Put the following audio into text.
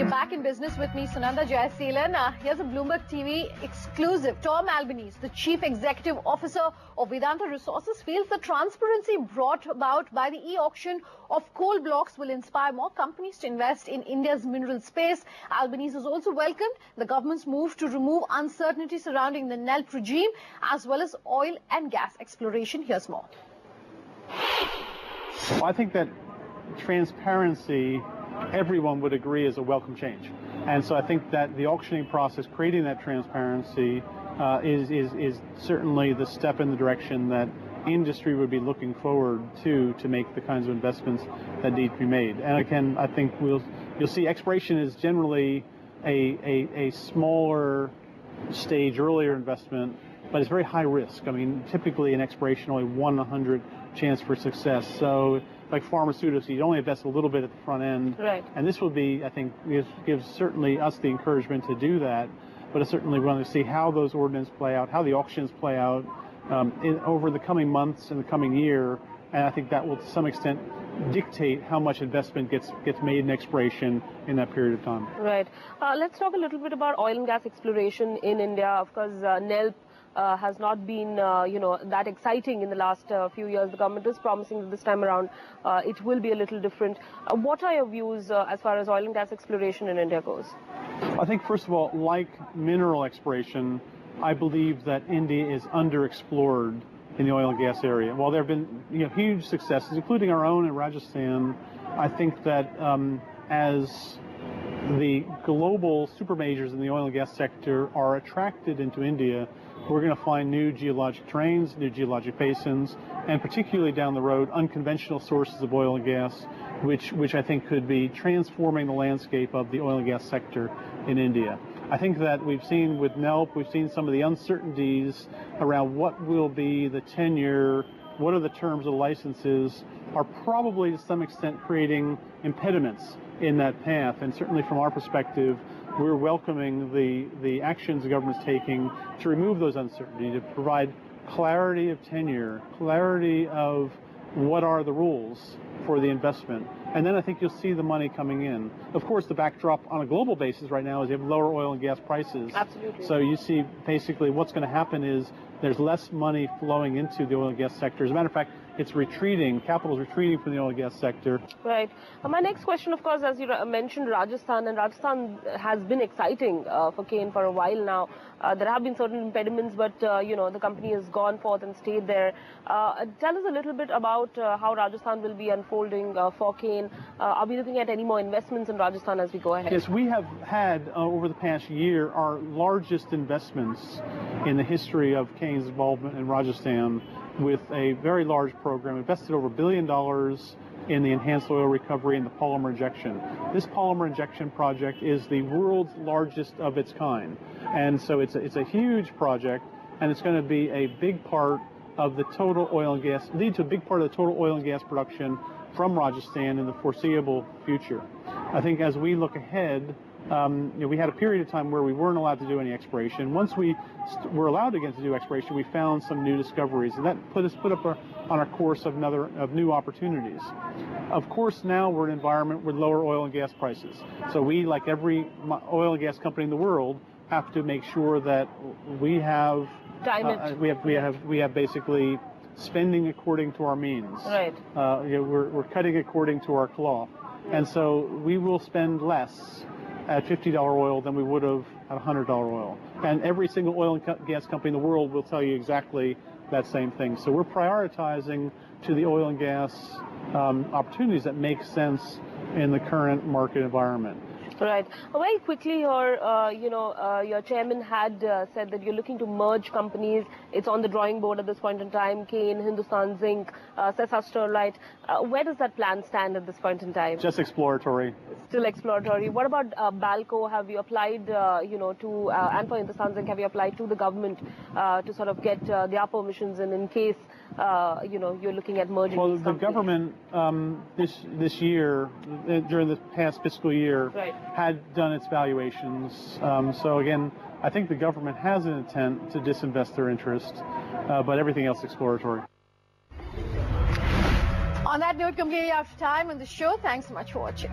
You're back in business with me, Sunanda Jayaseelan. Here's a Bloomberg TV exclusive. Tom Albanese, the Chief Executive Officer of Vedanta Resources, feels the transparency brought about by the e-auction of coal blocks will inspire more companies to invest in India's mineral space. Albanese has also welcomed the government's move to remove uncertainty surrounding the NELP regime as well as oil and gas exploration. Here's more. Well, I think that transparency, everyone would agree, is a welcome change. And so I think that the auctioning process, creating that transparency, is certainly the step in the direction that industry would be looking forward to make the kinds of investments that need to be made. And again, I think you'll see exploration is generally a smaller stage, earlier investment, but it's very high risk. I mean, typically in exploration, only 1 in 100 chance for success. So like pharmaceuticals, you only invest a little bit at the front end. Right. And this would be, I think, gives certainly us the encouragement to do that, but I certainly want to see how those ordinances play out, how the auctions play out over the coming months and the coming year. And I think that will, to some extent, dictate how much investment gets made in exploration in that period of time. Right. Let's talk a little bit about oil and gas exploration in India. Of course, NELP has not been, that exciting in the last few years. The government is promising that this time around it will be a little different. What are your views as far as oil and gas exploration in India goes? I think, first of all, like mineral exploration, I believe that India is underexplored in the oil and gas area. While there have been huge successes, including our own in Rajasthan, I think that as the global super majors in the oil and gas sector are attracted into India, we're going to find new geologic terrains, new geologic basins, and particularly down the road, unconventional sources of oil and gas, which I think could be transforming the landscape of the oil and gas sector in India. I think that we've seen with NELP, we've seen some of the uncertainties around what will be the tenure, what are the terms of the licenses, are probably to some extent creating impediments in that path. And certainly from our perspective, we're welcoming the actions the government's taking to remove those uncertainties, to provide clarity of tenure, clarity of what are the rules for the investment. And then I think you'll see the money coming in. Of course, the backdrop on a global basis right now is you have lower oil and gas prices. Absolutely. So you see basically what's going to happen is there's less money flowing into the oil and gas sector. As a matter of fact, it's retreating. Capital is retreating from the oil and gas sector. Right. My next question, of course, as you mentioned, Rajasthan, and Rajasthan has been exciting for Cain for a while now. There have been certain impediments, but, the company has gone forth and stayed there. Tell us a little bit about how Rajasthan will be unfolding for Cain. Are we looking at any more investments in Rajasthan as we go ahead? Yes, we have had, over the past year, our largest investments in the history of Cain's involvement in Rajasthan, with a very large program, invested over $1 billion in the enhanced oil recovery and the polymer injection. This polymer injection project is the world's largest of its kind. And so it's a huge project, and it's going to be a big part of the total oil and gas, lead to a big part of the total oil and gas production from Rajasthan in the foreseeable future. I think as we look ahead, we had a period of time where we weren't allowed to do any exploration. Once we were allowed again to do exploration, we found some new discoveries, and that put up on a course of new opportunities. Of course, now we're in an environment with lower oil and gas prices. So we, like every oil and gas company in the world, have to make sure that we have we have basically spending according to our means. Right. We're cutting according to our cloth, and so we will spend less at $50 oil than we would have at $100 oil. And every single oil and gas company in the world will tell you exactly that same thing. So we're prioritizing to the oil and gas opportunities that make sense in the current market environment. Right. Very quickly, your chairman had said that you're looking to merge companies. It's on the drawing board at this point in time. Cain, Hindustan Zinc, Sesa Sterlite. Where does that plan stand at this point in time? Just exploratory. Still exploratory. What about Balco? Have you applied, and for Hindustan Zinc, have you applied to the government to sort of get their permissions in case, you're looking at merging? Well, these the companies? government this year, during the past fiscal year, right, had done its valuations. So again, I think the government has an intent to disinvest their interest, but everything else exploratory. On that note, completely out of time on the show. Thanks so much for watching.